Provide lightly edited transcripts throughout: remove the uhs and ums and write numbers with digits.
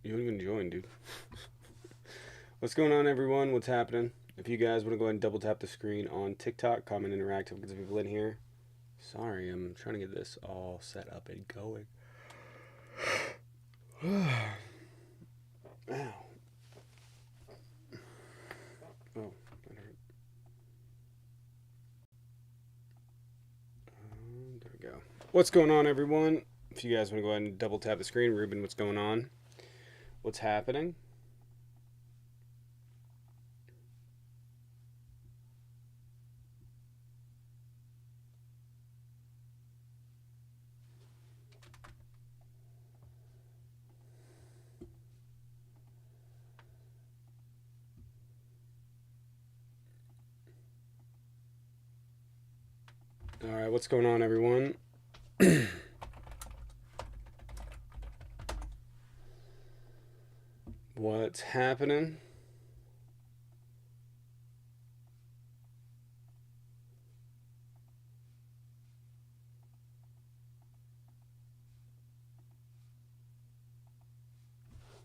You haven't even joined, dude. What's going on, everyone? What's happening? If you guys want to go ahead and double tap the screen on TikTok, comment, interact, get some people in here. Sorry, I'm trying to get this all set up and going. Ow. Oh, that hurt. There we go. What's going on, everyone? If you guys want to go ahead and double tap the screen, Ruben, what's going on? What's happening? All right, what's going on, everyone? What's happening?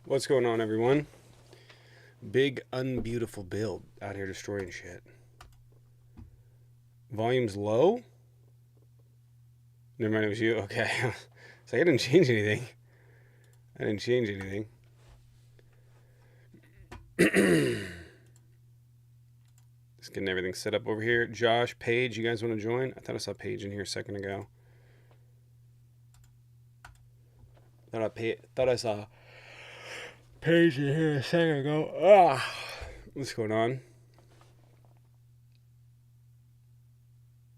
What's going on, everyone? Big, unbeautiful build out here destroying shit. Volume's low? Never mind, it was you. Okay. So I didn't change anything. Just getting everything set up over here. Josh, Paige, you guys want to join? I thought I saw Paige in here a second ago. Thought I saw Paige in here a second ago. What's going on?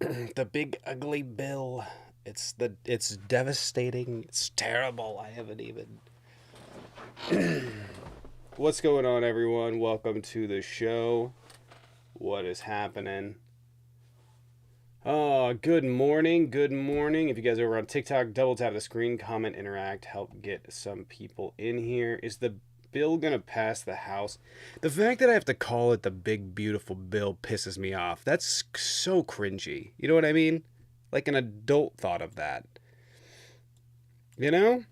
The big ugly bill. It's devastating. It's terrible. I haven't even. What's going on, everyone? Welcome to the show. What is happening? Oh, good morning. Good morning. If you guys are over on TikTok, double tap the screen, comment, interact, help get some people in here. Is the bill gonna pass the House? The fact that I have to call it the big beautiful bill pisses me off. That's so cringy. You know what I mean? Like an adult thought of that. You know?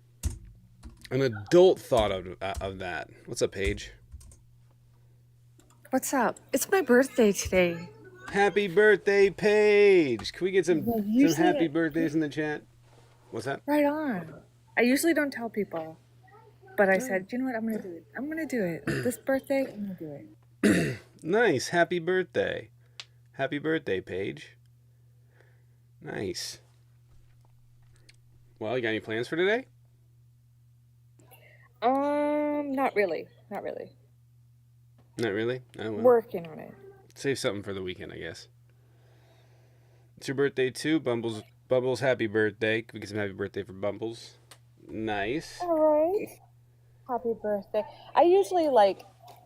An adult thought of that. What's up, Paige? What's up? It's my birthday today. Happy birthday, Paige! Can we get some Usually happy birthdays in the chat? What's that? Right on. I usually don't tell people, but I said, you know what? I'm gonna do it. I'm gonna do it. This birthday, I'm gonna do it. Nice. Happy birthday. Happy birthday, Paige. Nice. Well, you got any plans for today? Not really. Not really. Not really? Oh, well. Working on it. Save something for the weekend, I guess. It's your birthday too, Bumbles. Bumbles, happy birthday. Can we get some happy birthday for Bumbles? Nice. All right. Happy birthday. I usually like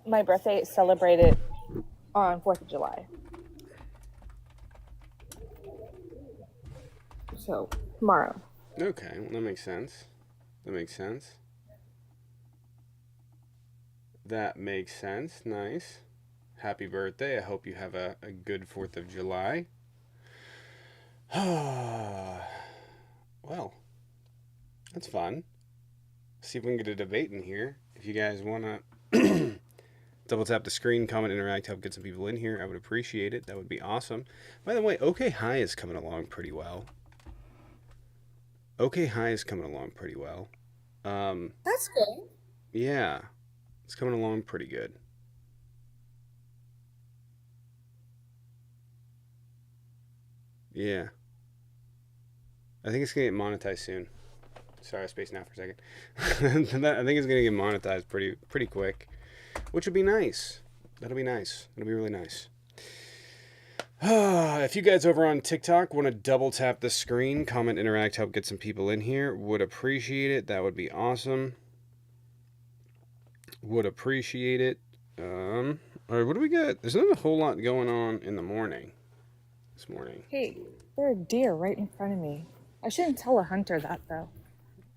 my birthday celebrated on 4th of July. So, tomorrow. Okay, well, that makes sense. That makes sense. Nice. Happy birthday. I hope you have a good 4th of July. Well, that's fun. See if we can get a debate in here. If you guys want to double tap the screen, comment, interact, help get some people in here, I would appreciate it. That would be awesome. By the way, OK High is coming along pretty well. OK High is coming along pretty well. That's good. Yeah. It's coming along pretty good. Yeah. I think it's going to get monetized soon. Sorry, I spaced out for a second. I think it's going to get monetized pretty quick, which would be nice. That'll be nice. It'll be really nice. If you guys over on TikTok want to double tap the screen, comment, interact, help get some people in here, would appreciate it. That would be awesome. Would appreciate it. All right, what do we got? There's not a whole lot going on in the morning. This morning. Hey, there are deer right in front of me. I shouldn't tell a hunter that, though.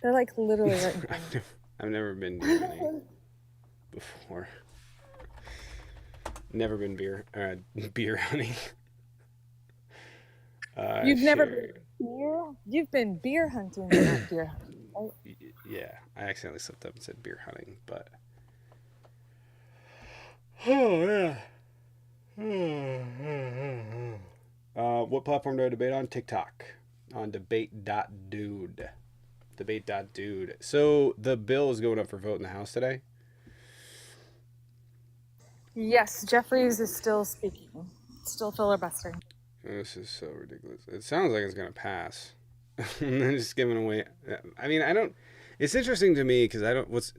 They're like literally right in front of me. I've never been deer hunting before. Never been beer hunting. You've never been beer? You've been beer hunting, not deer hunting, right? Yeah, I accidentally slipped up and said beer hunting, but oh yeah. What platform do I debate on? TikTok. On debate.dude. Debate.dude. So the bill is going up for vote in the House today. Yes, Jeffries is still speaking, still filibustering. This is so ridiculous. It sounds like it's going to pass. And then just giving away. I mean, I don't. It's interesting to me because I don't. What's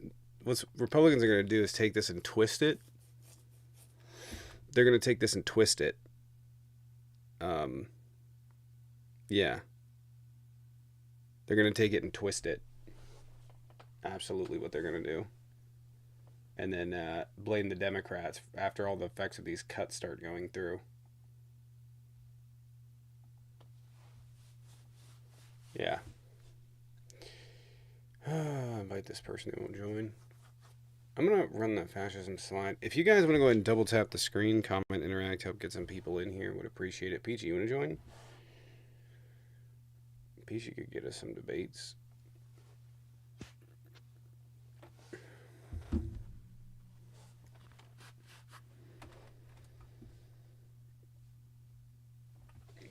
Republicans are going to do is take this and twist it. They're going to take this and twist it. Um, yeah. They're going to take it and twist it. Absolutely what they're going to do. And then blame the Democrats after all the effects of these cuts start going through. Yeah. Invite this person who won't join. I'm going to run the fascism slide. If you guys want to go ahead and double tap the screen, comment, interact, help get some people in here, would appreciate it. Peachy, you want to join? Peachy could get us some debates.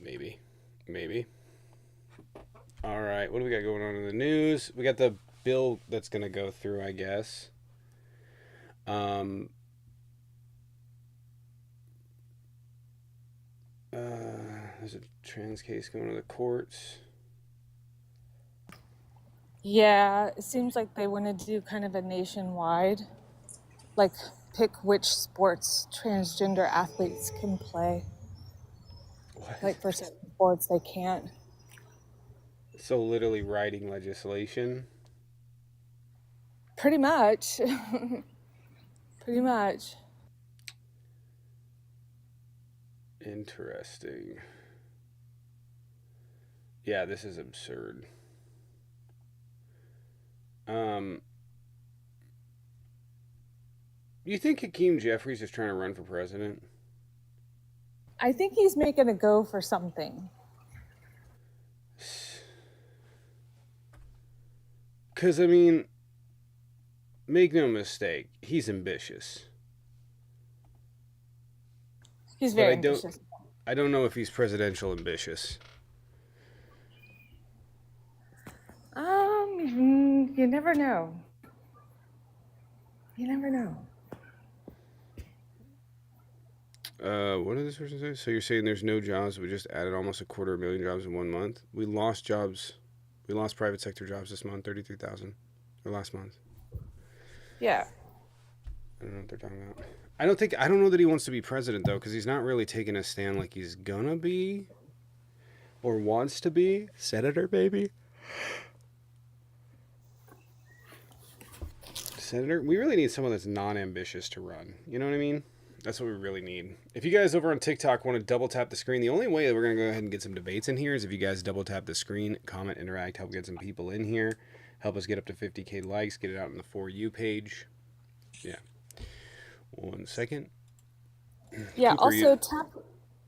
Maybe. Maybe. All right. What do we got going on in the news? We got the bill that's going to go through, I guess. There's a trans case going to the courts. Yeah, it seems like they want to do kind of a nationwide, like pick which sports transgender athletes can play. What? Like for certain sports, they can't. So literally writing legislation. Pretty much. Pretty much. Interesting. Yeah, this is absurd. You think Hakeem Jeffries is trying to run for president? I think he's making a go for something. Because, I mean, make no mistake, he's ambitious. He's But very ambitious. I don't know if he's presidential ambitious. You never know. You never know. What did this person say? So you're saying there's no jobs? We just added almost 250,000 jobs in 1 month. We lost jobs. We lost private sector jobs this month, 33,000, or last month. Yeah. I don't know what they're talking about. I don't know that he wants to be president though, because he's not really taking a stand like he's gonna be, or wants to be senator, maybe. Senator, we really need someone that's non-ambitious to run. You know what I mean? That's what we really need. If you guys over on TikTok want to double tap the screen, the only way that we're going to go ahead and get some debates in here is if you guys double tap the screen, comment, interact, help get some people in here, help us get up to 50K likes, get it out on the For You page. Yeah. 1 second. Yeah, Cooper, also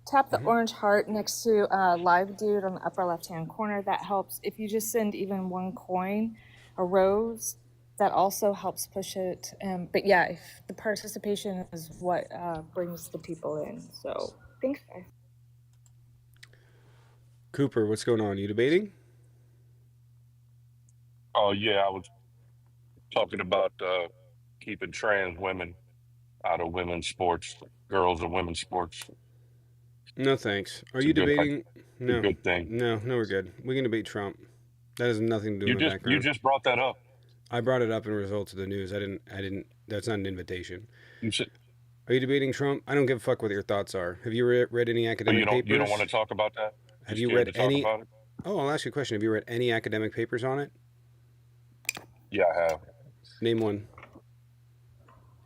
tap the orange heart next to live dude on the upper left hand corner. That helps. If you just send even one coin, a rose, that also helps push it. But yeah, if the participation is what brings the people in. So thanks, guys. Cooper, what's going on? You debating? Oh yeah, I was talking about keeping trans women out of women's sports, girls and women's sports. No, thanks. Are It's you debating? a No. good thing. No, we're good. We can debate Trump. That has nothing to do You with my you background. just brought that up. I brought it up in results of the news. I didn't. That's not an invitation. You said Are you debating Trump? I don't give a fuck what your thoughts are. Have you read any but academic you don't want to papers? talk about that. Have You're you scared read to talk any? about it. Oh, I'll ask you a question. Have you read any academic papers on it? Yeah, I have. Name one.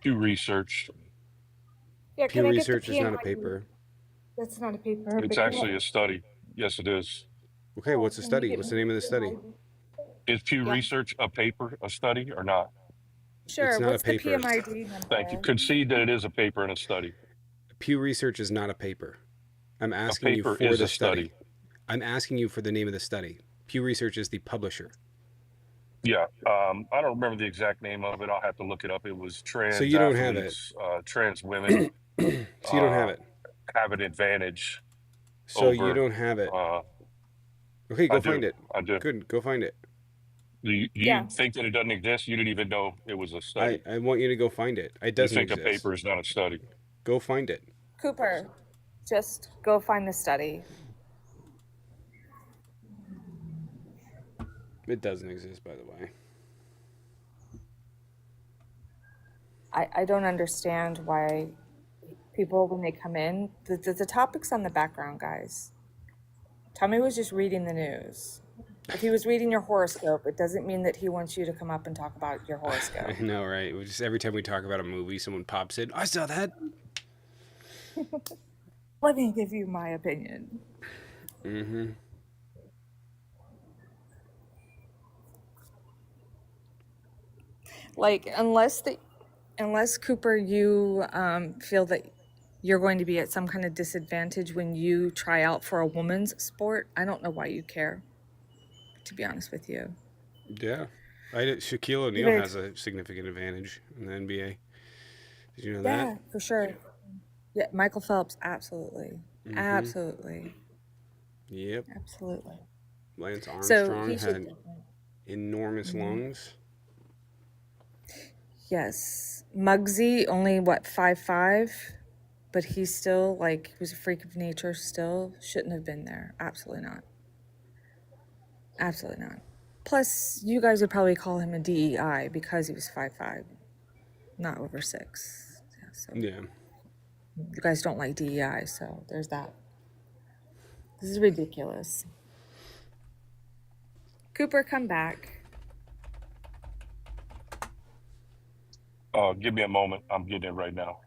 Do research. Yeah, Pew can I get the Research is not a PMI? paper. That's not a paper, It's but can actually a study. Yes, it is. Okay, what's the can you study? get What's me the name of the the study? PMI? Is Pew Yeah. Research a paper, a study, or not? It's Sure. not a What's the paper. PMID Thank you. number? Concede that it is a paper and a study. Pew Research is not a paper. I'm A asking you paper for is the a study. study. I'm asking you for the name of the study. Pew Research is the publisher. Yeah, I don't remember the exact name of it. I'll have to look it up. It was So trans you don't have it. athletes, trans women So you don't have uh, it. have an advantage So you over. don't have it. Uh, Okay, I go find do, it. I do. Good, go find it. Do you Yeah, think that it doesn't exist? You didn't even know it was a I study. I want you to go find it. It You doesn't think a exist. paper is not a study. Go find it. Cooper, just go find the study. It doesn't exist, by the way. I don't understand why people, when they come in, the topic's on the background, guys. Tommy was just reading the news. If he was reading your horoscope, it doesn't mean that he wants you to come up and talk about your I horoscope. know, right? We just every time we talk about a movie, someone pops in. I saw that. Let me give you my opinion. Mm-hmm. Like, unless Cooper, you feel that you're going to be at some kind of disadvantage when you try out for a woman's sport, I don't know why you care, to be honest with you. Yeah. Shaquille O'Neal Even has a significant advantage in the NBA. Did you know that? yeah, for sure. Yeah, Michael Phelps, absolutely. Mm-hmm. Absolutely. Yep. Absolutely. Lance So Armstrong he should had definitely. enormous Mhm. lungs. Yes. Muggsy, only what, 5'5"? But he's still like, he was a freak of nature, still shouldn't have been there. Absolutely not. Absolutely not. Plus, you guys would probably call him a DEI because he was 5'5", not over 6. Yeah, so Yeah. you guys don't like DEI, so there's that. This is ridiculous. Cooper, come back. Give me a moment. I'm getting it right now.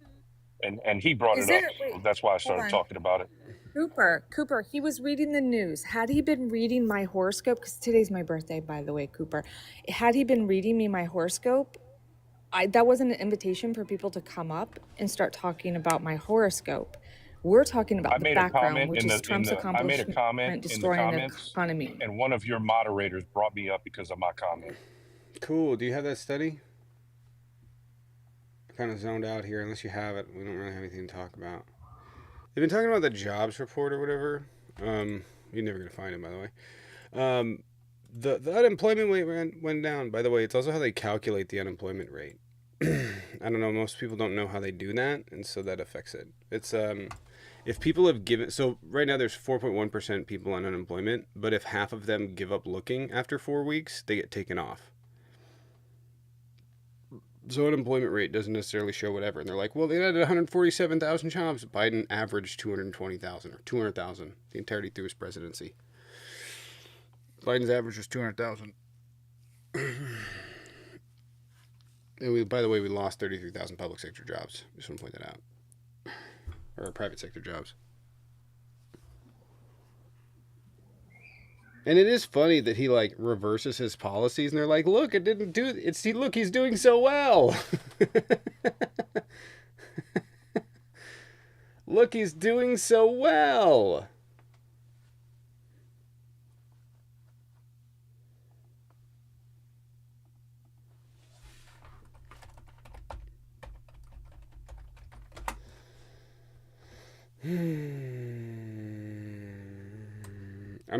And he brought Is it up, there, wait, so that's why I hold started on. talking about it. Cooper, he was reading the news. Had he been reading my horoscope, because today's my birthday, by the way, Cooper. Had he been reading me my horoscope, that wasn't an invitation for people to come up and start talking about my horoscope. We're talking I about the made a background, comment which is Trump's I made a accomplishment comment in the destroying the comments, economy. and one of your moderators brought me up because of my comment. Cool. Do you have that study? I kind of zoned out here. Unless you have it, we don't really have anything to talk about. They've been talking about the jobs report or whatever. You're never gonna find it, by the way. Um, the unemployment rate went down. By the way, it's also how they calculate the unemployment rate. I don't know. Most people don't know how they do that, and so that affects it. It's if people have given so right now there's 4.1% people on unemployment, but if half of them give up looking after 4 weeks, they get taken off. So unemployment rate doesn't necessarily show whatever, and they're like, well, they added 147,000 jobs. Biden averaged 220,000 or 200,000 the entirety through his presidency. Biden's average was 200,000. And by the way, we lost 33,000 public sector jobs. Just want to point that out, or private sector jobs. And it is funny that he like reverses his policies, and they're like, "Look, it didn't do. It's look, he's doing so well. Look, he's doing so well." I'm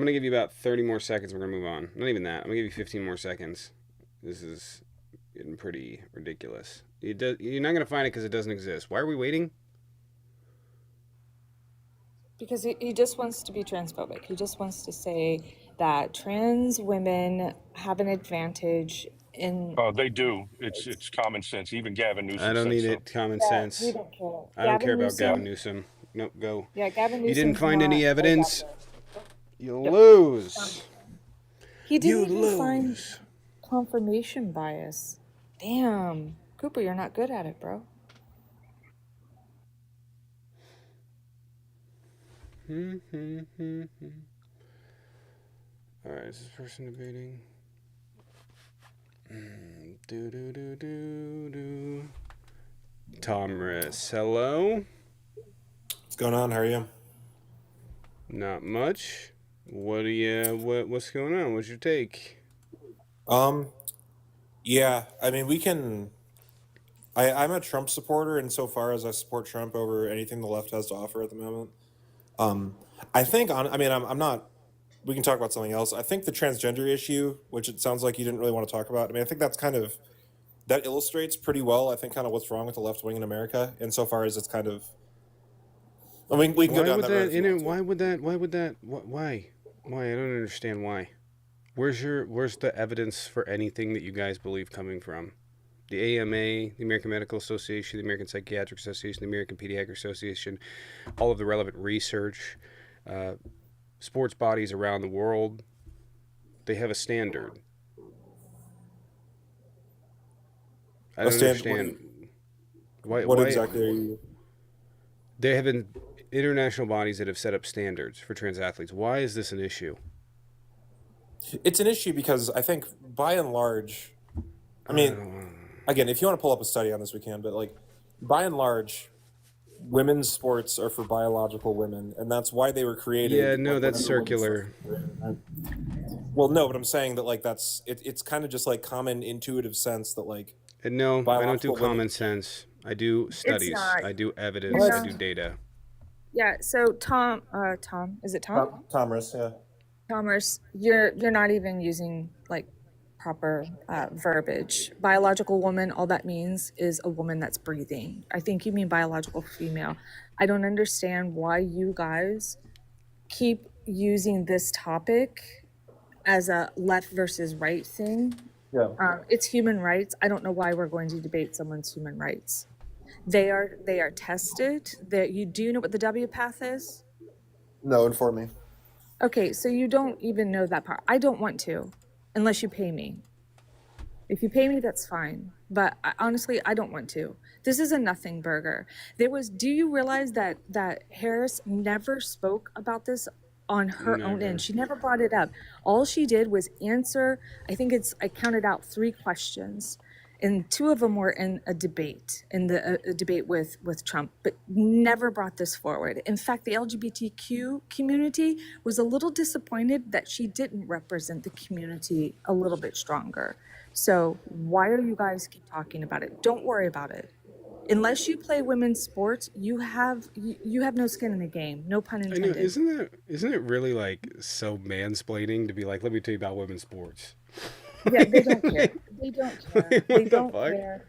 gonna give you about 30 more seconds. We're gonna move on. Not even that. I'm gonna give you 15 more seconds. This is getting pretty ridiculous. You're not gonna find it because it doesn't exist. Why are we waiting? Because he just wants to be transphobic. He just wants to say that trans women have an advantage in. They do. It's common sense. Even Gavin I Newsom don't said need so. it. Common Yeah, we sense. don't care. I don't care Gavin about Yeah. Gavin Newsom, Newsom. Nope, go. yeah, Gavin You didn't Newsom's find any not a evidence. doctor. You Yep. lose. He You didn't even find lose. confirmation bias. Damn. Cooper, you're not good at it, bro. All right, is this person debating? Do do do do do. Tomris, hello. What's going on? How are you? Not much. What's going on? What's your take? Um, yeah, I mean, we can. I'm a Trump supporter insofar as I support Trump over anything the left has to offer at the moment. Um, I think on. I mean, I'm not. We can talk about something else. I think the transgender issue, which it sounds like you didn't really want to talk about. I mean, I think that's kind of that illustrates pretty well. I think kind of what's wrong with the left wing in America, insofar as it's kind of. I mean, we can go Why down would that road that? if you want to. Why would that? Why would that? Why? Why? I don't understand why. Where's the evidence for anything that you guys believe coming from? The AMA, the American Medical Association, the American Psychiatric Association, the American Pediatric Association, all of the relevant research, uh, sports bodies around the world, they have a standard. I A don't stand. understand why. What exactly are you? There have been international bodies that have set up standards for trans athletes. Why is this an issue? It's an issue because I think by and large, I mean, again, if you want to pull up a study on this, we can. But like, by and large, women's sports are for biological women, and that's why they were Yeah, created. no, Like, that's whenever women's stuff. circular. Well, no, but I'm saying that like that's it's kind of just like common intuitive sense that like And no, I don't do biological women. common sense. I do It's studies. not. I do evidence. I What? do data. Yeah. So Tom, is it Tom? Thomas, yeah. Commerce, you're not even using like proper verbiage. Biological woman, all that means is a woman that's breathing. I think you mean biological female. I don't understand why you guys keep using this topic as a left versus right thing. Yeah. It's human rights. I don't know why we're going to debate someone's human rights. They are tested. That you do know what the W path is? No, inform me. Okay, so you don't even know that part. I don't want to, unless you pay me. If you pay me, that's fine. But honestly, I don't want to. This is a nothing burger. Do you realize that Harris never spoke about this on her own Never. end? She never brought it up. All she did was answer, I counted out 3 questions. And 2 of them were in a debate, a debate with Trump, but never brought this forward. In fact, the LGBTQ community was a little disappointed that she didn't represent the community a little bit stronger. So why are you guys keep talking about it? Don't worry about it. Unless you play women's sports, you have no skin in the game. No pun I know. intended. Isn't it really like so mansplaining to be like, let me tell you about women's sports? Yeah, they don't care. They don't care. What They the don't fuck? care.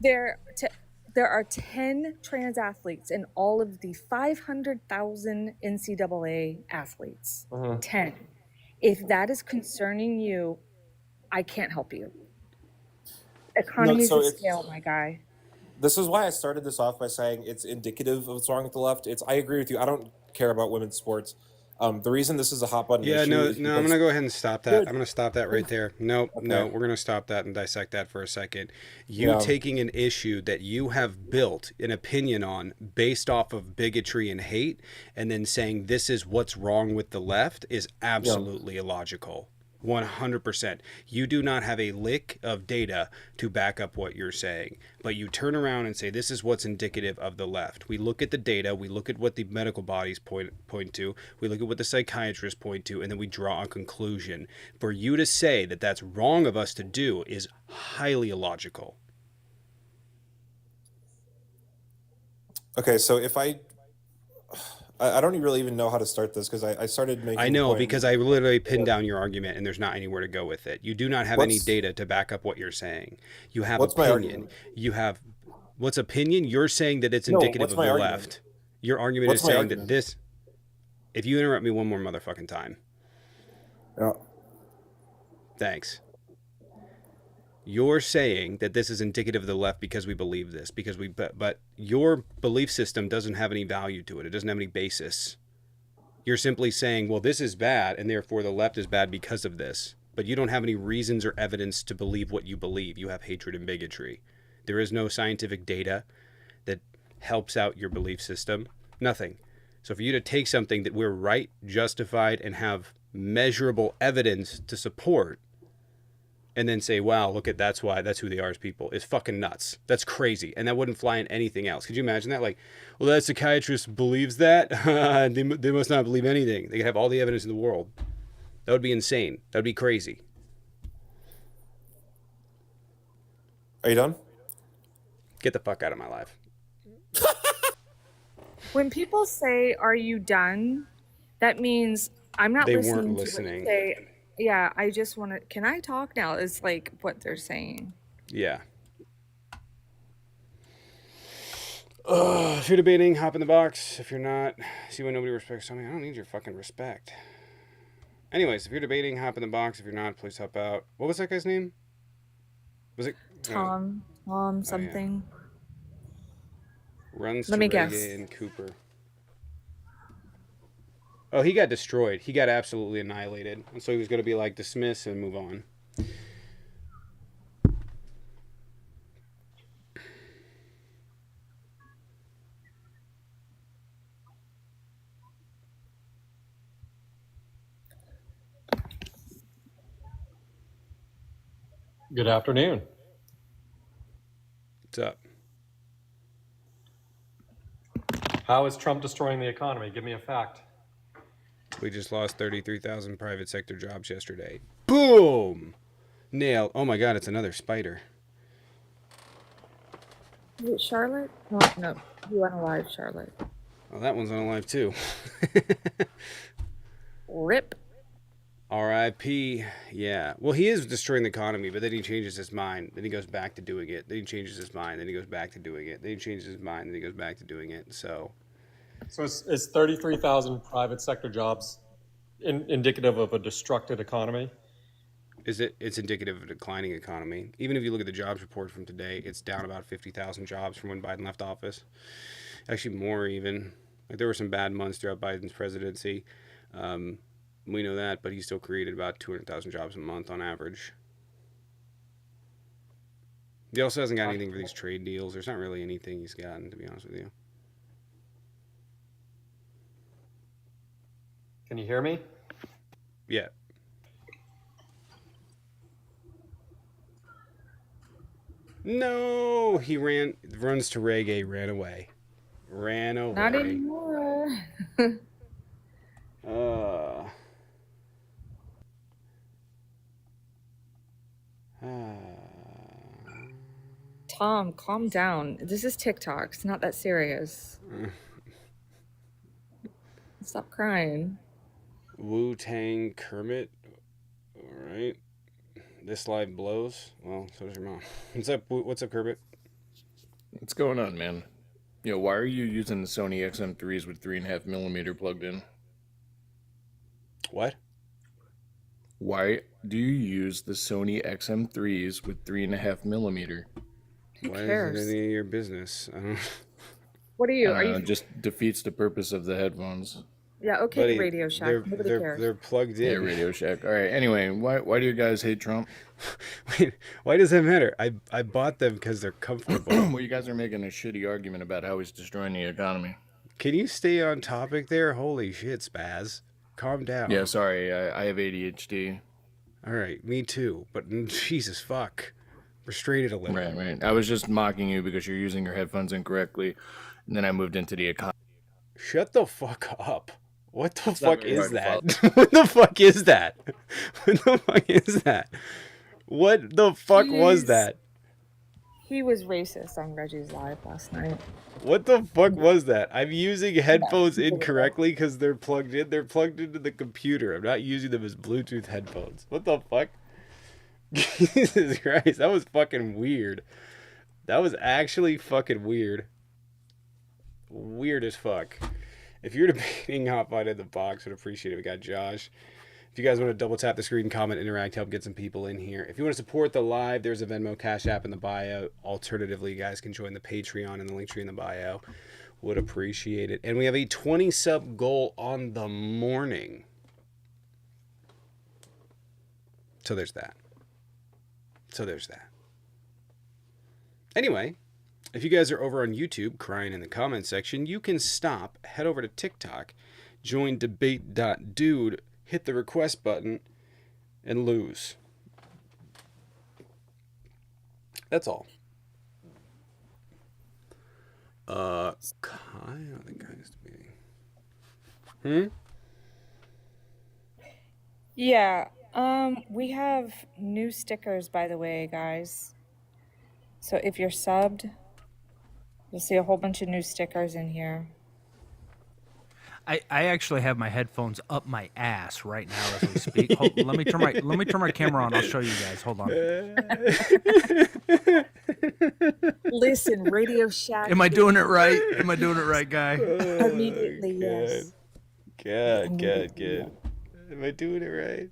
There are 10 trans athletes in all of the 500,000 NCAA athletes. 10. If that is concerning you, I can't help you. No, Economies so of it's scale, my guy. this is why I started this off by saying it's indicative of what's wrong with the left. I agree with you. I don't care about women's sports. The reason this is a hot button Yeah, issue no, is no. I'm because gonna go ahead and stop that. good. I'm gonna stop that right there. No, no, Okay. we're gonna stop that and dissect that for a second. You Yeah. taking an issue that you have built an opinion on based off of bigotry and hate, and then saying this is what's wrong with the left is absolutely illogical. 100%. You do not have a lick of data to back up what you're saying, but you turn around and say this is what's indicative of the left. We look at the data, we look at what the medical bodies point to, we look at what the psychiatrists point to, and then we draw a conclusion. For you to say that that's wrong of us to do is highly illogical. Okay, so if I don't really even know how to start this because I started making I the know point. because I literally pinned down your argument and there's not anywhere to go with it. You do not have any What's data to back up what you're saying. You have what's my opinion. argument? You have what's opinion? You're saying that it's No, indicative what's of my the argument? left. Your argument is What's my saying that argument? this. If you interrupt me one more motherfucking time, Yeah. thanks. You're saying that this is indicative of the left because we believe this, because but your belief system doesn't have any value to it. It doesn't have any basis. You're simply saying, well, this is bad, and therefore the left is bad because of this. But you don't have any reasons or evidence to believe what you believe. You have hatred and bigotry. There is no scientific data that helps out your belief system. Nothing. So for you to take something that we're right, justified, and have measurable evidence to support, and then say, wow, look at that's who they are as people, is fucking nuts. That's crazy. And that wouldn't fly in anything else. Could you imagine that? Like, well, that psychiatrist believes that. They must not believe anything. They could have all the evidence in the world. That would be insane. That would be crazy. Are you done? Get the fuck out of my life. When people say, "Are you done?" that means I'm not They weren't listening to what you listening. say. Yeah, I just want to. Can I talk now? Is like what they're saying. Yeah. If you're debating, hop in the box. If you're not, see why nobody respects something. I don't need your fucking respect. Anyways, if you're debating, hop in the box. If you're not, please help out. What was that guy's name? Was it Tom Oh, yeah. something. Runs Let to me Reggae guess. and Cooper. Oh, he got destroyed. He got absolutely annihilated. And so he was going to be like, dismiss and move on. Good afternoon. What's up? How is Trump destroying the economy? Give me a fact. We just lost 33,000 private sector jobs yesterday. Boom! Nail. Oh my god, it's another spider. Is it Charlotte? No, no. You went alive, Charlotte. Oh, that one's unalive too. Rip. R.I.P. Yeah. Well, he is destroying the economy, but then he changes his mind. Then he goes back to doing it. Then he changes his mind. Then he goes back to doing it. Then he changes his mind. Then he goes back to doing it. So is 33,000 private sector jobs indicative of a destructed economy? it's indicative of a declining economy. Even if you look at the jobs report from today, it's down about 50,000 jobs from when Biden left office. Actually, more even. Like there were some bad months throughout Biden's presidency. We know that, but he still created about 200,000 jobs a month on average. He also hasn't got anything for these trade deals. There's not really anything he's gotten, to be honest with you. Can you hear me? Yeah. No, he runs to reggae, ran away. Ran away. Not anymore. Tom, calm down. This is TikTok. It's not that serious. Stop crying. Wu-Tang Kermit. All right. This live blows. Well, so does your mom. What's up, Kermit? What's going on, man? Yo, why are you using the Sony XM3s with 3.5mm plugged in? What? Why do you use the Sony XM3s with 3.5mm? Who Why cares? is it any of your business? I don't. What are you? Are you? Just defeats the purpose of the headphones. Yeah, okay, Buddy, Radio Shack. Nobody cares. They're plugged Yeah, in. Radio Shack. All right. Anyway, why do you guys hate Trump? Wait, why does that matter? I bought them because they're comfortable. Well, you guys are making a shitty argument about how he's destroying the economy. Can you stay on topic there? Holy shit, Spaz. Calm down. Yeah, sorry. I have ADHD. All right, me too. But Jesus fuck. Restrain it a little. Right. I was just mocking you because you're using your headphones incorrectly. And then I moved into the economy. Shut the fuck up. What the It's not fuck very is hard to that? What the fuck is that? What the fuck is that? What the fuck was that? He was racist on Reggie's live last night. What the fuck was that? I'm using headphones incorrectly because they're plugged in. They're plugged into the computer. I'm not using them as Bluetooth headphones. What the fuck? Jesus Christ, that was fucking weird. That was actually fucking weird. Weird as fuck. If you're debating, hop on in the box. Would appreciate it. We got Josh. If you guys want to double tap the screen, comment, interact, help get some people in here. If you want to support the live, there's a Venmo Cash App in the bio. Alternatively, you guys can join the Patreon in the link tree in the bio. Would appreciate it. And we have a 20 sub goal on the morning. So there's that. Anyway, if you guys are over on YouTube crying in the comment section, you can stop, head over to TikTok, join debate.dude, hit the request button, and lose. That's all. Kai, I don't think Kai is debating. Yeah. We have new stickers, by the way, guys. So if you're subbed, you'll see a whole bunch of new stickers in here. I actually have my headphones up my ass right now as we speak. Hold, let me turn my camera on. I'll show you guys. Hold on. Listen, Radio Shack. Am I doing it right? Am I doing it right, guy? Immediately, yes. Good. Am I doing it right?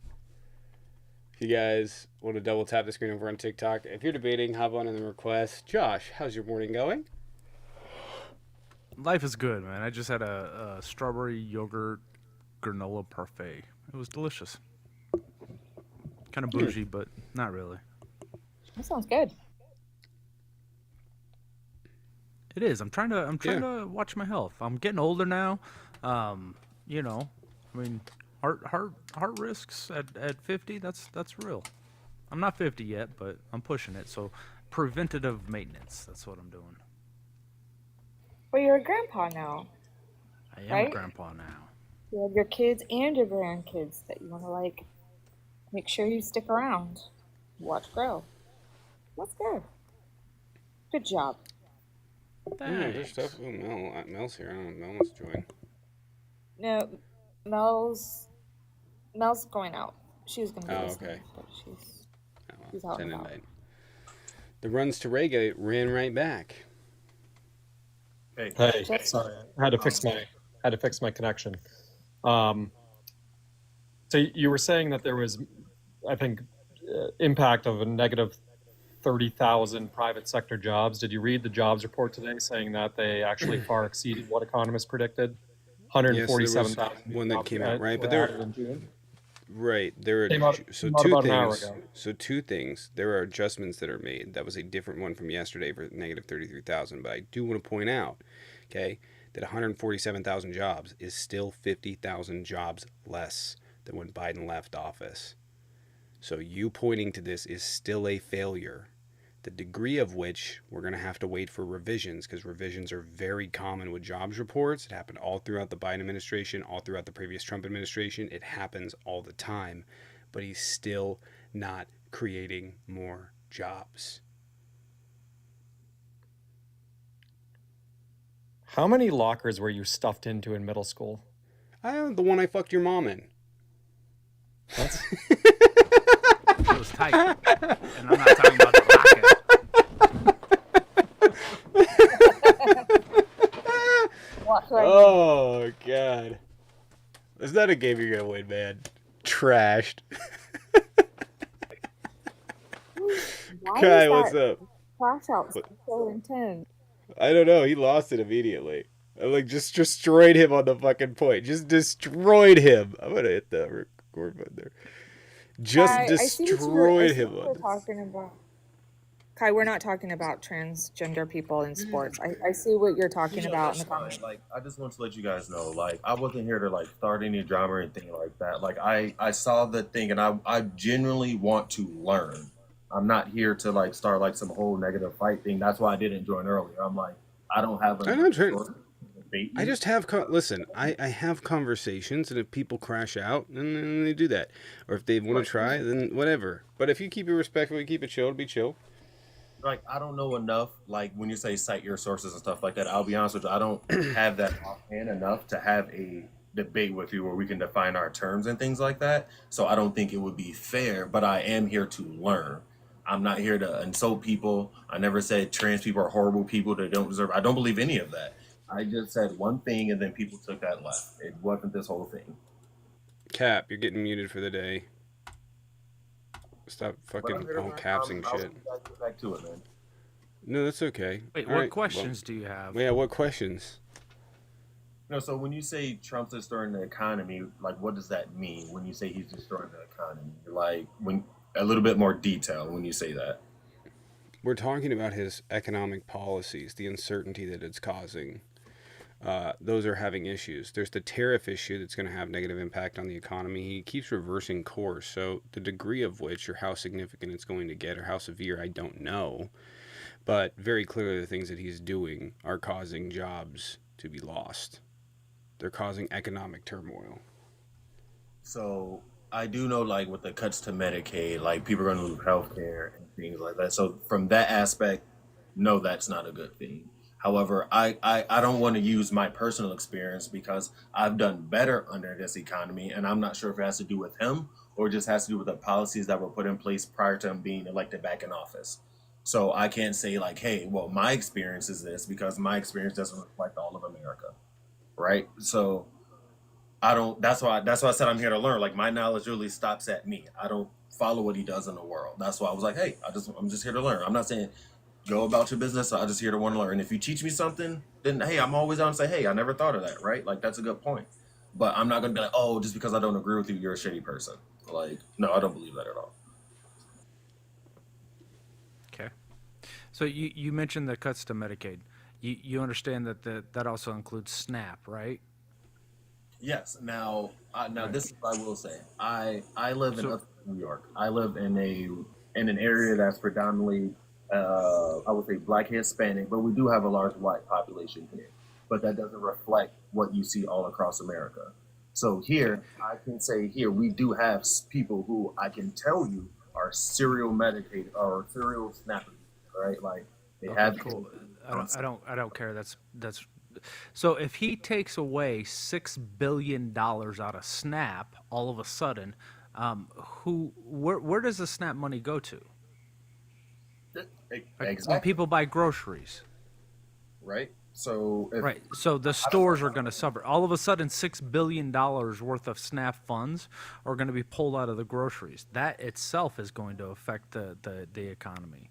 If you guys want to double tap the screen over on TikTok, if you're debating, hop on in the request. Josh, how's your morning going? Life is good, man. I just had a strawberry yogurt granola parfait. It was delicious. Kind of bougie, but not really. That sounds good. It is. I'm trying to watch my health. I'm getting older now. You know, I mean, heart risks at 50. That's real. I'm not 50 yet, but I'm pushing it. So preventative maintenance. That's what I'm doing. Well, you're a grandpa now. I am Right? a grandpa now. You have your kids and your grandkids that you want to like make sure you stick around, watch grow. That's good. Good job. There's stuff. Oh, Mel's here. I don't know if Mel wants to join. No, Mel's going out. She was going to be listening, okay. but she's Oh, out send and about. invite. The runs to reggae ran right back. Hey, sorry, I had to fix my connection. So you were saying that there was, I think, impact of a negative 30,000 private sector jobs. Did you read the jobs report today saying that they actually far exceeded what economists predicted? 147,000. Yes, one that came out, right? But there there, in June. right, there are Came out two about an hour things. ago. So two things. There are adjustments that are made. That was a different one from yesterday for negative 33,000. But I do want to point out, okay, that 147,000 jobs is still 50,000 jobs less than when Biden left office. So you pointing to this is still a failure. The degree of which we're going to have to wait for revisions, because revisions are very common with jobs reports. It happened all throughout the Biden administration, all throughout the previous Trump administration. It happens all the time, but he's still not creating more jobs. How many lockers were you stuffed into in middle school? The one I fucked your mom in. That's It was tight, and I'm not talking about the Walk right Oh, God. Is that a game you're going to win, man? Trashed. Why Kai, is what's that up? crash out so intense? I don't know. He lost it immediately. I just destroyed him on the fucking point. Just destroyed him. I'm gonna hit the record button there. Just Kai, destroyed him we're on this. talking about. Kai, we're not talking about transgender people in sports. I see what you're talking about in the comments. Like, I just want to let you guys know, like, I wasn't here to like start any drama or anything like that. Like, I saw the thing, and I genuinely want to learn. I'm not here to like start like some whole negative fight thing. That's why I didn't join earlier. I'm like, I don't have I'm not trying- source to debate I you. just have listen. I have conversations, and if people crash out, then they do that. Or if they want Right. to try, then whatever. But if you keep it respectful, you keep it chill, it'll be chill. Like, I don't know enough. Like, when you say cite your sources and stuff like that, I'll be honest with you, I don't have that offhand enough to have a debate with you where we can define our terms and things like that. So I don't think it would be fair, but I am here to learn. I'm not here to insult people. I never said trans people are horrible people that don't deserve. I don't believe any of that. I just said one thing and then people took that left. It wasn't this whole thing. Cap, you're getting muted for the day. Stop But fucking I'm here to all learn. caps and I'll shit. get back to it, man. No, that's okay. Wait, All what right, questions do you have? Well, yeah, what questions? No, so when you say Trump's destroying the economy, like what does that mean when you say he's destroying the economy? Like when a little bit more detail when you say that. We're talking about his economic policies, the uncertainty that it's causing. Those are having issues. There's the tariff issue that's going to have negative impact on the economy. He keeps reversing course. So the degree of which or how significant it's going to get or how severe, I don't know. But very clearly the things that he's doing are causing jobs to be lost. They're causing economic turmoil. So I do know, like with the cuts to Medicaid, like people are going to lose health care and things like that. So from that aspect, no, that's not a good thing. However, I don't want to use my personal experience because I've done better under this economy, and I'm not sure if it has to do with him or just has to do with the policies that were put in place prior to him being elected back in office. So I can't say like, hey, well, my experience is this because my experience doesn't reflect all of America, right? So I don't. That's why I said I'm here to learn. Like my knowledge really stops at me. I don't follow what he does in the world. That's why I was like, hey, I'm just here to learn. I'm not saying go about your business. I'm just here to want to learn. If you teach me something, then hey, I'm always on to say, hey, I never thought of that. Right? Like that's a good point. But I'm not gonna be like, oh, just because I don't agree with you, you're a shitty person. Like, no, I don't believe that at all. Okay. So you mentioned the cuts to Medicaid. You understand that that also includes SNAP, right? Yes. Now Right. this is what I will say. I live in So upstate New York. I live in an area that's predominantly, I would say, Black Hispanic, but we do have a large white population here. But that doesn't reflect what you see all across America. So okay. here, I can say here we do have people who I can tell you are serial Medicaid or serial snappers, right? Like they Okay, have cool. I on don't I don't I don't care. That's so if he takes away $6 billion out of SNAP all of a sudden, where does the SNAP money go to? Like when exactly people buy groceries, right. So if right? So the stores are going to suffer. All of a sudden, $6 billion worth of SNAP funds are going to be pulled out of the groceries. That itself is going to affect the economy.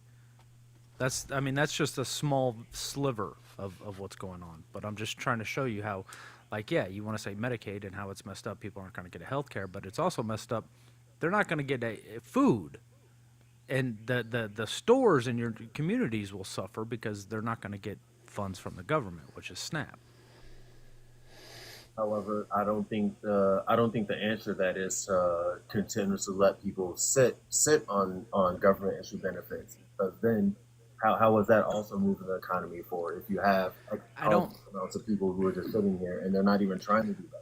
I mean, that's just a small sliver of what's going on. But I'm just trying to show you how, like, yeah, you want to say Medicaid and how it's messed up. People aren't going to get a health care, but it's also messed up. They're not going to get a food. And the stores in your communities will suffer because they're not going to get funds from the government, which is SNAP. However, I don't think the answer to that is continuously let people sit on government issue benefits because then how is that also moving the economy forward if you have like I don't. countless amounts of people who are just sitting here and they're not even trying to do better.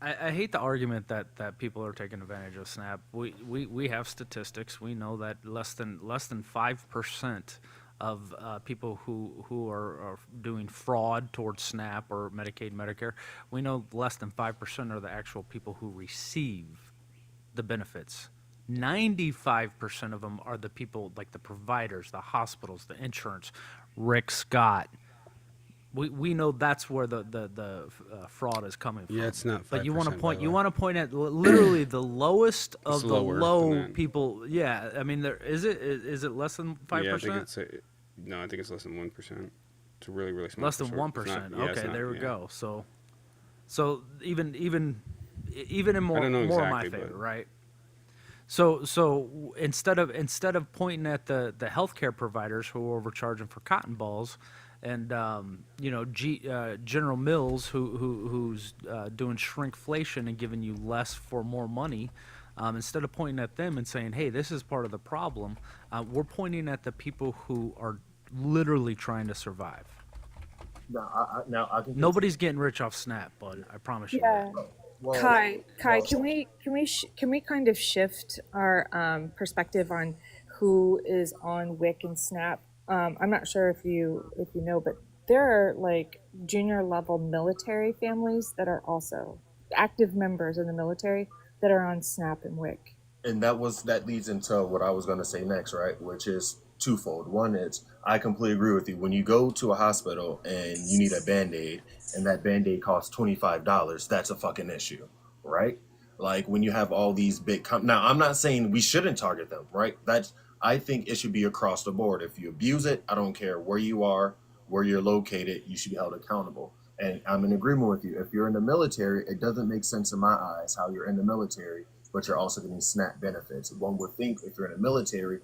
I hate the argument that people are taking advantage of SNAP. We have statistics. We know that less than 5% of people who are doing fraud towards SNAP or Medicaid, Medicare, we know less than 5% are the actual people who receive the benefits. 95% of them are the people like the providers, the hospitals, the insurance. Rick Scott, we know that's where the fraud is coming Yeah, from. it's not But you want to 5%, by point the way. at literally the lowest It's of the lower than low that. people. Yeah, I mean, is it less than five Yeah, I think percent? it's no, I think it's less than 1%. It's a really, really small Less than percent. one It's not. percent. Yeah, it's Okay, not. there we Yeah, go. So even in I don't know more in my exactly, but favor, right? So instead of pointing at the healthcare providers who are overcharging for cotton balls, and General Mills who's doing shrinkflation and giving you less for more money, instead of pointing at them and saying, hey, this is part of the problem, we're pointing at the people who are literally trying to survive. Now I can continue. Nobody's getting rich off SNAP, bud. I promise you that. Yeah. Well, Kai, well, can we kind of shift our perspective on who is on WIC and SNAP? I'm not sure if you know, but there are like junior level military families that are also active members in the military that are on SNAP and WIC. and that leads into what I was going to say next, right? Which is twofold. One is I completely agree with you. When you go to a hospital and you need a band aid, and that band aid costs $25, that's a fucking issue, right? Like when you have all these now, I'm not saying we shouldn't target them, right? That's I think it should be across the board. If you abuse it, I don't care where you are, where you're located, you should be held accountable. And I'm in agreement with you. If you're in the military, it doesn't make sense in my eyes how you're in the military but you're also getting SNAP benefits. One would think if you're in the military,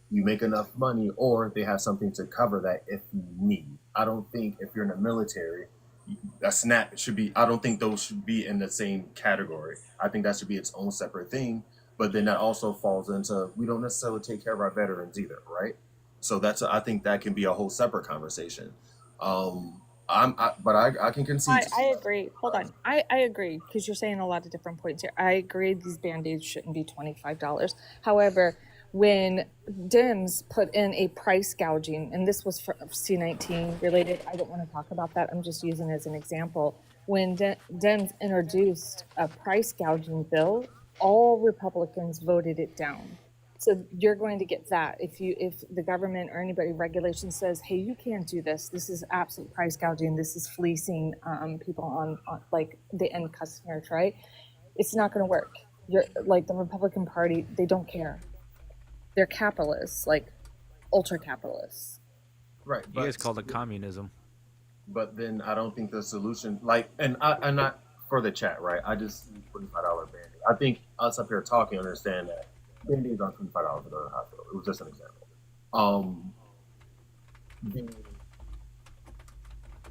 you make enough money or they have something to cover that if you need. I don't think if you're in the military, a SNAP should be, I don't think those should be in the same category. I think that should be its own separate thing. But then that also falls into, we don't necessarily take care of our veterans either, right? So I think that can be a whole separate conversation. But I can concede I, to I agree. Hold on. I agree because you're saying a lot of different points here. I agree these band-aids shouldn't be $25. However, when Dems put in a price gouging, and this was for C-19 related. I don't want to talk about that. I'm just using it as an example. When Dems introduced a price gouging bill, all Republicans voted it down. So you're going to get that if the government or anybody regulation says, hey, you can't do this. This is absolute price gouging. This is fleecing people on like the end customers, right? It's not going to work. You're like the Republican Party, they don't care. They're capitalists, like ultra capitalists. Right. You guys called it communism. But then I don't think the solution, like, and I'm not for the chat, right? I just see $25 band-aid. I think us up here talking understand that band-aids aren't $25 to go to the hospital. It was just an example.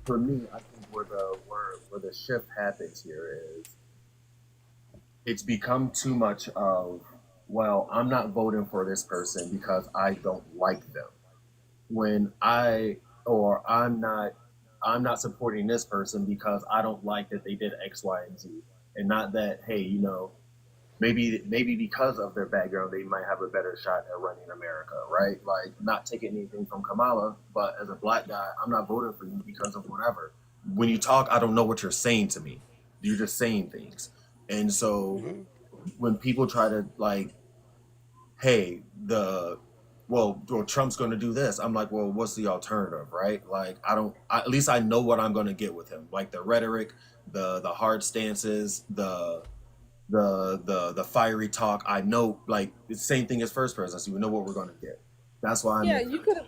For me, I think where the shift happens here is it's become too much of, well, I'm not voting for this person because I don't like them. I'm not supporting this person because I don't like that they did X, Y, and Z. And not that, hey, you know, maybe because of their background, they might have a better shot at running America, right? Like, not taking anything from Kamala, but as a black guy, I'm not voting for you because of whatever. When you talk, I don't know what you're saying to me. You're just saying things. And so when people try to, like, hey, Trump's going to do this. I'm like, well, what's the alternative, right? Like, at least I know what I'm going to get with him. Like the rhetoric, the hard stances, the fiery talk. I know, like, the same thing as first presidency. We know what we're going to get. That's why Yeah, you could have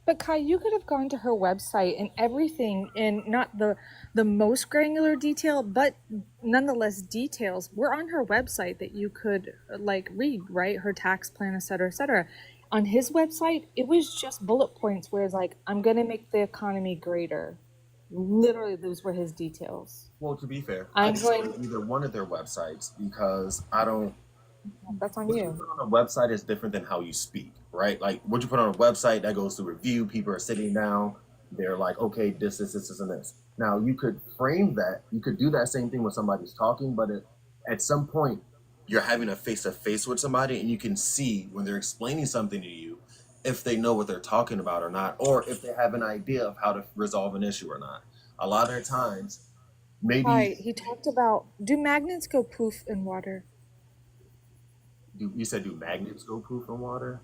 but Kai, you could have gone to her website and everything in not the most granular detail, but nonetheless details were on her website that you could like read, right? Her tax plan, et cetera, et cetera. On his website, it was just bullet points where it's like, I'm gonna make the economy greater. Literally, those were his details. Well, to be fair, I'm I going. didn't either one of their websites because I don't. That's on What you you. put on a website is different than how you speak, right? Like what you put on a website that goes to review. People are sitting down. They're like, okay, this, and this. Now you could frame that. You could do that same thing when somebody's talking, but at some point, you're having a face to face with somebody, and you can see when they're explaining something to you if they know what they're talking about or not, or if they have an idea of how to resolve an issue or not. A lot of times, maybe Hi, he talked about, do magnets go poof in water? you said, do magnets go poof in water?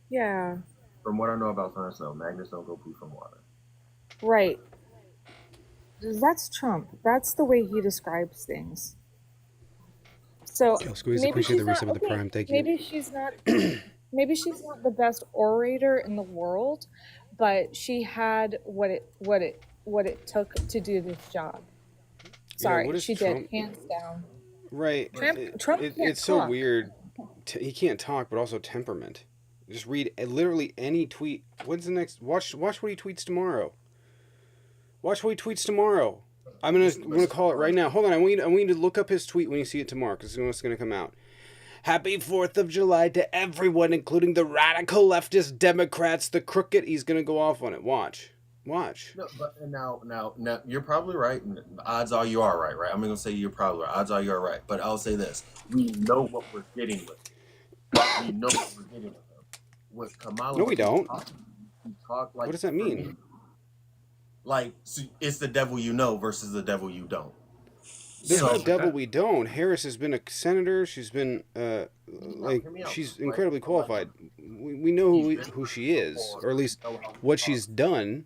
Yeah, From what I know about science, no, magnets don't go poof in water. right. That's Trump. That's the way he describes things. So Squeeze, maybe appreciate the she's not resub of the okay. prime. Thank you. Maybe she's not. Maybe she's not the best orator in the world, but she had what it took to do this job. Sorry, what is she Trump? did, hands down. Right. Trump can't It's so talk. weird. He can't talk, but also temperament. Just read literally any tweet. When's the next? Watch what he tweets tomorrow. Watch what he tweets tomorrow. I'm gonna call it right now. Hold on. I want you to look up his tweet when you see it tomorrow, because it's gonna come out. Happy 4th of July to everyone, including the radical leftist Democrats, the crooked. He's gonna go off on it. Watch. No, but now, you're probably right. Odds are you are right, right? I'm gonna say you're probably right. Odds are you are right. But I'll say this: we know what we're getting with. We know what we're getting with him. With Kamala, No, we don't. He talked like. What does that mean? Like, so it's the devil you know versus the devil you don't. There's So- no devil we don't. Harris has been a senator. She's been hear me out, she's right? incredibly qualified. We know who she is, or at least what she's done.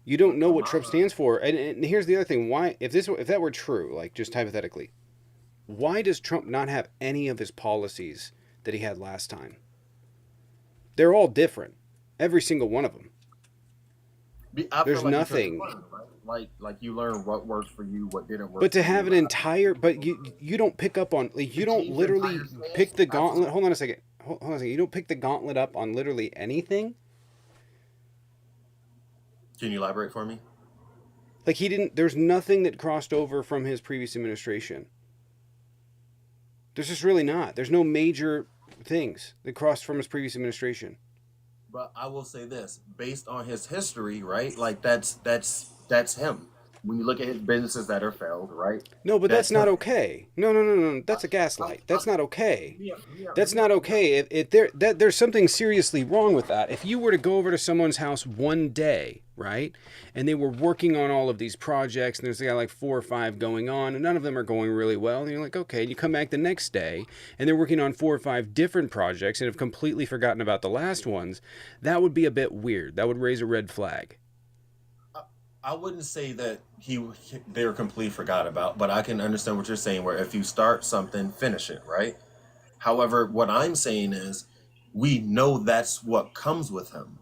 You don't know what Trump stands for. And here's the other thing: why, if that were true, like just hypothetically, why does Trump not have any of his policies that he had last time? They're all different, every single one of them. I There's feel like nothing. you learn, right? Like you learn what worked for you, what didn't work. But to for have you. an entire, but you don't pick up on, like, you don't literally pick the gauntlet. Hold on a second. Hold on a second. You don't pick the gauntlet up on literally anything. Can you elaborate for me? Like, he didn't. There's nothing that crossed over from his previous administration. There's just really not. There's no major things that crossed from his previous administration. But I will say this, based on his history, right? Like that's him. when you look at his businesses that are failed, right? No, but that's That's not not. okay. No, no, no, no. That's a gaslight. That's not okay. That's not okay. There's something seriously wrong with that. If you were to go over to someone's house one day, right, and they were working on all of these projects, and there's got like 4 or 5 going on, and none of them are going really well, and you're like, okay, and you come back the next day, and they're working on 4 or 5 different projects and have completely forgotten about the last ones, that would be a bit weird. That would raise a red flag. I wouldn't say that they were completely forgot about, but I can understand what you're saying. Where if you start something, finish it, right? However, what I'm saying is, we know that's what comes with him.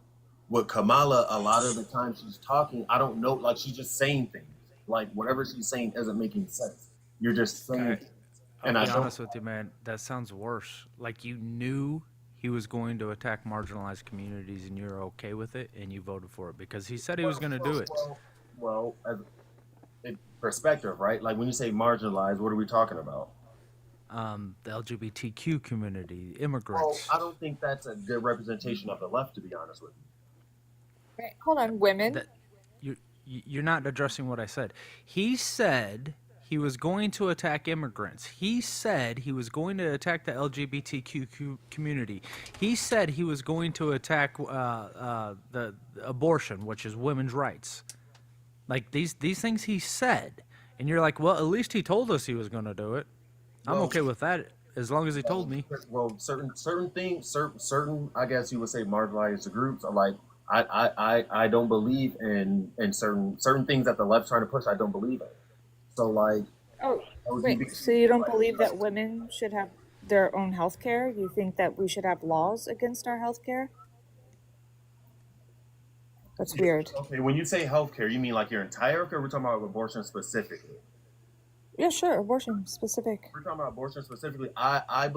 With Kamala, a lot of the time she's talking, I don't know, like she's just saying things. Like whatever she's saying isn't making sense. You're just saying Okay, things. I'll And I be don't. honest with you, man. That sounds worse. Like you knew he was going to attack marginalized communities, and you're okay with it, and you voted for it because he said he was Well, going to do well, it. well, well as perspective, right? Like when you say marginalized, what are we talking about? The LGBTQ community, Well, immigrants. I don't think that's a good representation of the left, to be honest with Right, hold on, women. That you're not addressing what I said. He said he was going to attack immigrants. He said he was going to attack the LGBTQ community. He said he was going to attack the abortion, which is women's rights. Like these things he said, and you're like, well, at least he told us he was going to do it. you. I'm okay with that as long as he told Well, me. certain things, certain I guess you would say marginalized groups are like I don't believe in certain things that the left's trying to push. I don't believe in. So like Oh, wait, LGBT, so you don't like, believe that women should have their own health care? You think that we should have laws against our health care? That's weird. okay, when you say healthcare, you mean like your entire healthcare? We're talking about abortion specifically. Yeah, sure, abortion specific. We're talking about abortion specifically. I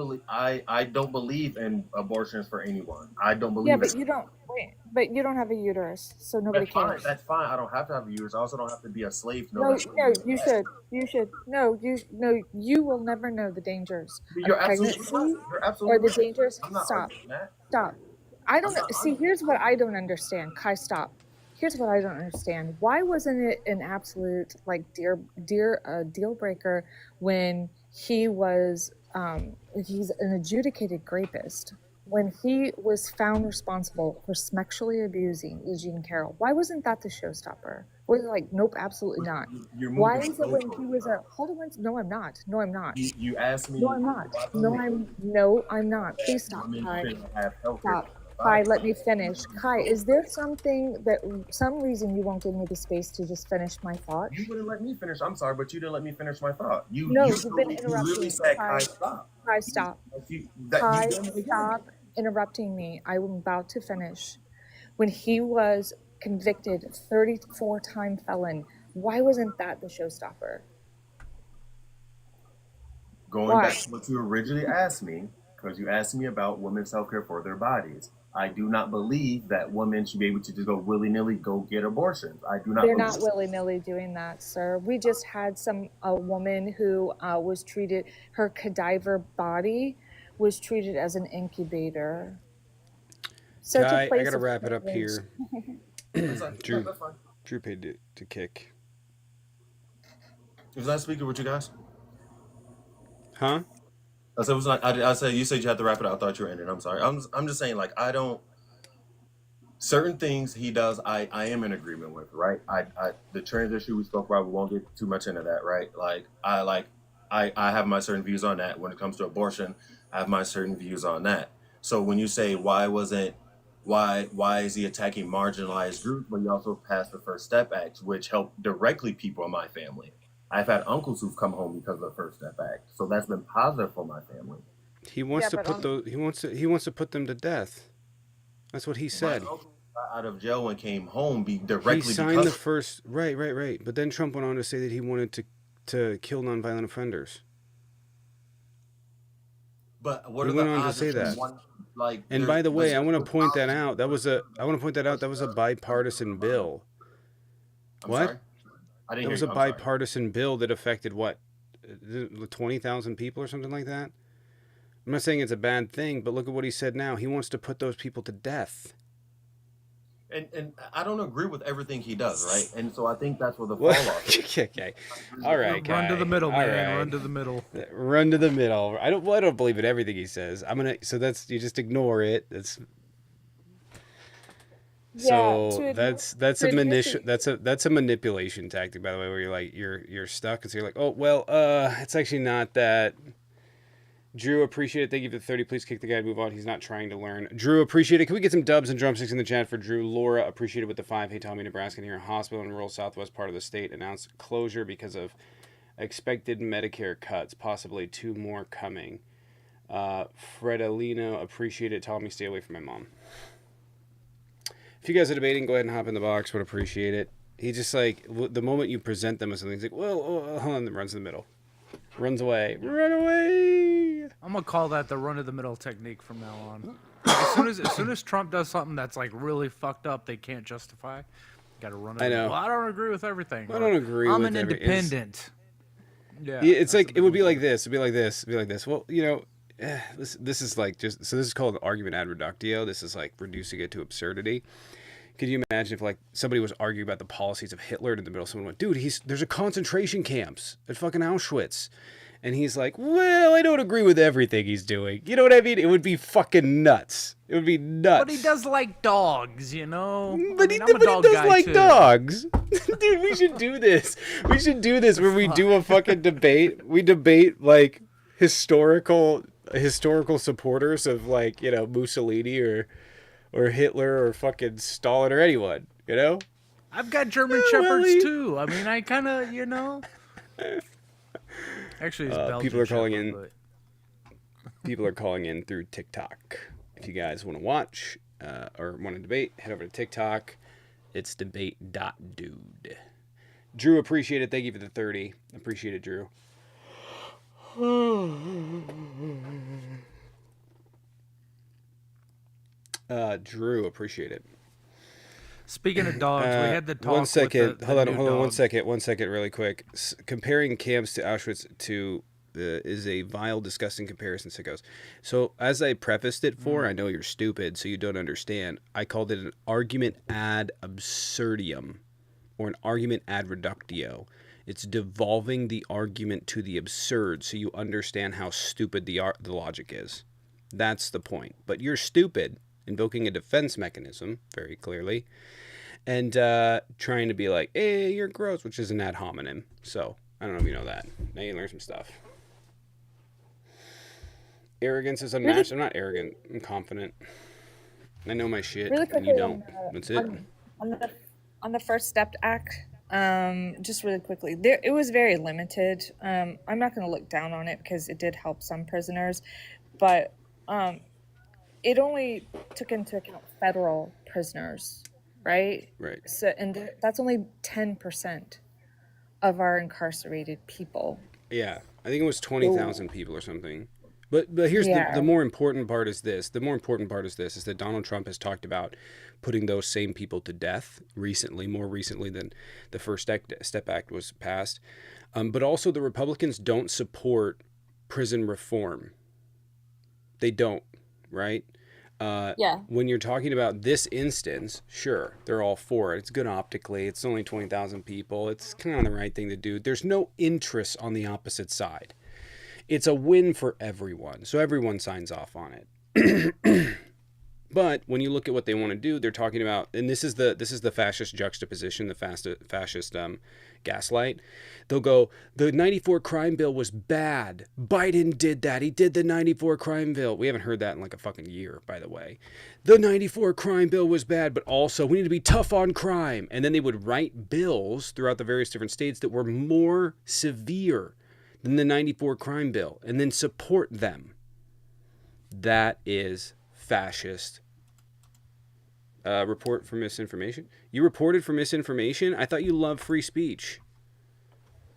don't believe in abortions for anyone. I don't Yeah, believe but it. you don't wait, but you don't have a uterus, so nobody That's fine. cares. That's fine. I don't have to have a uterus. I also don't have to be a slave to know No, that. no, you should. You should. No, you will never know the dangers of You're absolutely right. pregnancy You're or absolutely the right. dangers. I'm not Stop. arguing that. Stop. I I'm don't know. not See, arguing here's what that. I don't understand. Kai, stop. Here's what I don't understand. Why wasn't it an absolute like deal breaker when he's an adjudicated rapist? When he was found responsible for sexually abusing Eugene Carroll, why wasn't that the showstopper? Was it like, nope, absolutely not? You're Why moving is it when he goalposts, was bro. a hold on? No, I'm not. No, I'm not. You asked me No, I'm not. why women No, I'm not. Please stop, women Kai. shouldn't have health care Stop. for their Kai, body. let me finish. Kai, is there some reason you won't give me the space to just finish my thought? You wouldn't let me finish. I'm sorry, but you didn't let me finish my thought. No, You you've been literally, you interrupting literally me. said, Kai, "Kai, stop." Kai, stop. You Kai, done it again. stop interrupting me. I'm about to finish. When he was convicted 34-time felon, why wasn't that the showstopper? Going Why? back to what you originally asked me, because you asked me about women's health care for their bodies. I do not believe that women should be able to just go willy nilly go get abortions. I do not They're believe. not willy-nilly doing that, sir. We just had a woman who was treated, her cadaver body was treated as an incubator. Such a Kai, I place gotta of wrap it up privilege. here. That's Drew, fine. Drew paid to kick. Was I speaking with you guys? Huh? I said, I said, you said you had to wrap it up. I thought you were ending. I'm sorry. I'm just saying, like, I don't, certain things he does, I am in agreement with, right? The trans issue we spoke about, we won't get too much into that, right? I have my certain views on that. When it comes to abortion, I have my certain views on that. So when you say why is he attacking marginalized groups, but he also passed the First Step Act, which helped directly people in my family. I've had uncles who've come home because of the First Step Act, so that's been positive for my family. He wants Yeah, to but put those. He wants to put them to death. That's what he My said. uncle got out of jail and came home He directly signed the because. first. Right. But then Trump went on to say that he wanted to kill nonviolent offenders. But what He are went the on to odds say that that. one like? And by the way, I want to point that out. That was a bipartisan bill. I'm What? sorry, I didn't That hear was you. a I'm sorry. bipartisan bill that affected what, 20,000 people or something like that. I'm not saying it's a bad thing, but look at what he said now. He wants to put those people to death. And I don't agree with everything he does, right? And so I think that's where the fall Well, off is. okay. All right, Run to the Kai. middle, All man. right. Run to the middle. Run to the middle. I don't believe in everything he says. So that's, you just ignore it. Yeah, So to admit, that's to a admit manipulation that, that's a manipulation tactic, by the way, where you're like you're stuck, and so you're like, oh well, it's actually not that. Drew, appreciate it. Thank you for the 30. Please kick the guy and move on. He's not trying to learn. Drew, appreciate it. Can we get some dubs and drumsticks in the chat for Drew? Laura, appreciate it with the 5. Hey, Tommy, Nebraska near a hospital in rural southwest part of the state announced closure because of expected Medicare cuts, possibly 2 more coming. Fredalino, appreciate it. Tommy, stay away from my mom. If you guys are debating, go ahead and hop in the box. Would appreciate it. He just like, the moment you present them with something, he's like, well, hold on, then runs in the middle. Runs away. Run away! I'm gonna call that the run to the middle technique from now on. As soon as Trump does something that's like really fucked up, they can't justify. Got to run it. I know. Well, I don't agree with everything. I don't agree I'm with an independent. Yeah. It's like, it would be like this. It'd be like this. It'd be like this. Well, you know, this is like just, so this is called an argument ad reductio. This is like reducing it to absurdity. Could you imagine if like somebody was arguing about the policies of Hitler, and in the middle someone went, dude, there's a concentration camps at fucking Auschwitz. And he's like, well, I don't agree with everything he's doing. You know what I mean? It would be fucking nuts. It would be nuts. But he does like dogs, you know? But he does like dogs. Dude, we should do this. We should do this where we do a fucking debate. We debate like historical supporters of, like, you know, Mussolini or Hitler or fucking Stalin or anyone, you know? I've got German Shepherds too. I mean, I kind of, you know. Actually, it's Belgian people are calling Shepherd, in. but... People are calling in through TikTok. If you guys want to watch or want to debate, head over to TikTok. It's debate.dude. Drew, appreciate it. Thank you for the 30. Appreciate it, Drew. Drew, appreciate it. Speaking of dogs, we had the talk. 1 second. With the hold on, new 1 dog. second. 1 second, really quick. Comparing camps to Auschwitz to is a vile, disgusting comparison, sickos. So, as I prefaced it for, I know you're stupid, so you don't understand. I called it an argument ad absurdum, or an argument ad reductio. It's devolving the argument to the absurd, so you understand how stupid the logic is. That's the point. But you're stupid, invoking a defense mechanism, very clearly, and trying to be like, hey, you're gross, which is an ad hominem. So, I don't know if you know that. Now you learn some stuff. Arrogance is unmatched. I'm not arrogant. I'm confident. I know my shit, really and quickly you don't. That's it. On the First Step Act, just really quickly, it was very limited. I'm not going to look down on it because it did help some prisoners, but it only took into account federal prisoners, right? Right. So, and that's only 10% of our incarcerated people. Yeah, I think it was 20,000 people or something. But here's the more important part is this. The more important part is this, is that Donald Trump has talked about putting those same people to death recently, more recently than the First Step Act was passed. But also the Republicans don't support prison reform. They don't, right? When you're talking about this instance, sure, they're all for it. It's good optically. It's only 20,000 people. It's kind of the right thing to do. There's no interest on the opposite side. It's a win for everyone. So everyone signs off on it. But when you look at what they want to do, they're talking about, and this is the fascist juxtaposition, the fascist gaslight. They'll go, the 94 crime bill was bad. Biden did that. He did the 94 crime bill. We haven't heard that in like a fucking year, by the way. The 94 crime bill was bad, but also we need to be tough on crime. And then they would write bills throughout the various different states that were more severe than the 94 crime bill, and then support them. That is fascist. Report for misinformation. You reported for misinformation? I thought you loved free speech.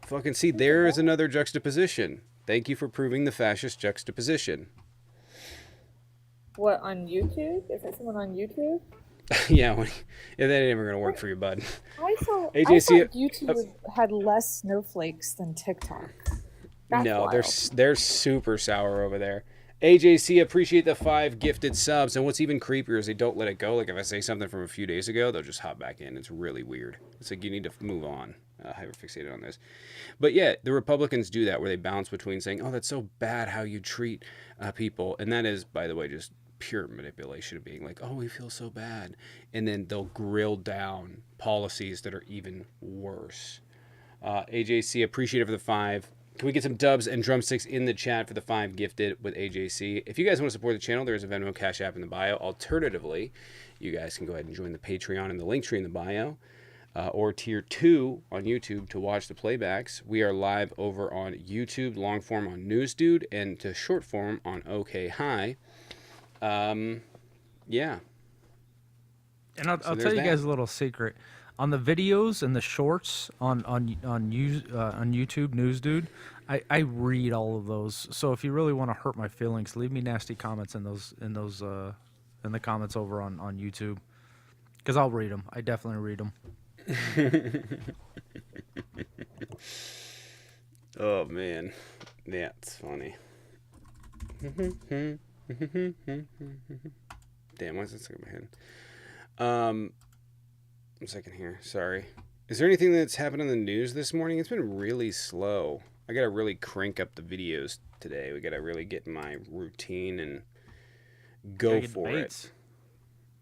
Fucking see, there is another juxtaposition. Thank you for proving the fascist juxtaposition. What, on YouTube? Is it someone on YouTube? Yeah, that ain't ever gonna work for you, bud. I thought AJC, YouTube had less snowflakes than TikTok. That's no, wild. they're super sour over there. AJC, appreciate the 5 gifted subs. And what's even creepier is they don't let it go. Like if I say something from a few days ago, they'll just hop back in. It's really weird. It's like you need to move on. Hyperfixated on this. But yeah, the Republicans do that where they bounce between saying, oh, that's so bad how you treat people. And that is, by the way, just pure manipulation of being like, oh, we feel so bad. And then they'll grill down policies that are even worse. AJC, appreciative of the 5. Can we get some dubs and drumsticks in the chat for the 5 gifted with AJC? If you guys want to support the channel, there's a Venmo Cash App in the bio. Alternatively, you guys can go ahead and join the Patreon in the link tree in the bio. Or tier 2 on YouTube to watch the playbacks. We are live over on YouTube, long form on News Dude, and to short form on OK Hi. Yeah. And I'll tell you guys a little secret. On the videos and the shorts on YouTube, News Dude, I read all of those. So if you really want to hurt my feelings, leave me nasty comments in the comments over on YouTube, because I'll read them. I definitely read them. Oh man, yeah, it's funny. Damn, why is that stuck in my head? One second here. Sorry. Is there anything that's happened in the news this morning? It's been really slow. I gotta really crank up the videos today. We gotta really get in my routine and go for it.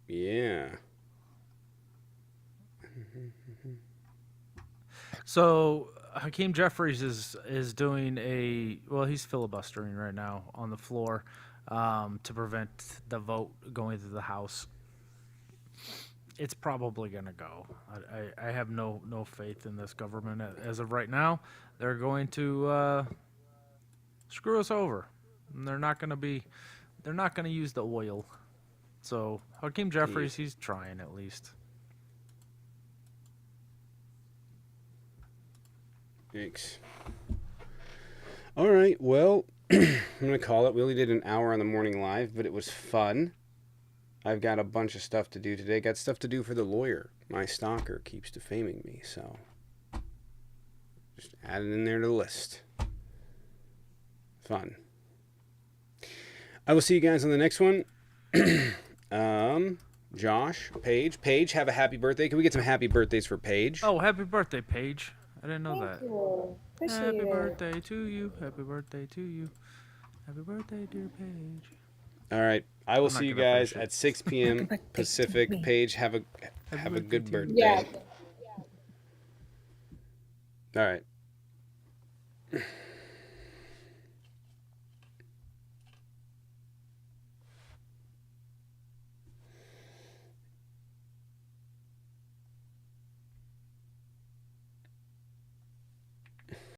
Yeah. So Hakeem Jeffries is doing he's filibustering right now on the floor to prevent the vote going to the House. It's probably gonna go. I have no faith in this government as of right now. They're going to screw us over, and they're not gonna use the oil. So Hakeem Jeffries, he's trying at least. Thanks. All right, well, I'm going to call it. We only did an hour on the morning live, but it was fun. I've got a bunch of stuff to do today. Got stuff to do for the lawyer. My stalker keeps defaming me, so just add it in there to the list. Fun. I will see you guys on the next one. Josh, Paige, have a happy birthday. Can we get some happy birthdays for Paige? Oh, happy birthday, Paige. I didn't know that. Happy birthday to you. Happy birthday to you. Happy birthday, dear Paige. All right. I will see you guys at 6 p.m. Pacific. Paige, have a good birthday. Yeah. All right.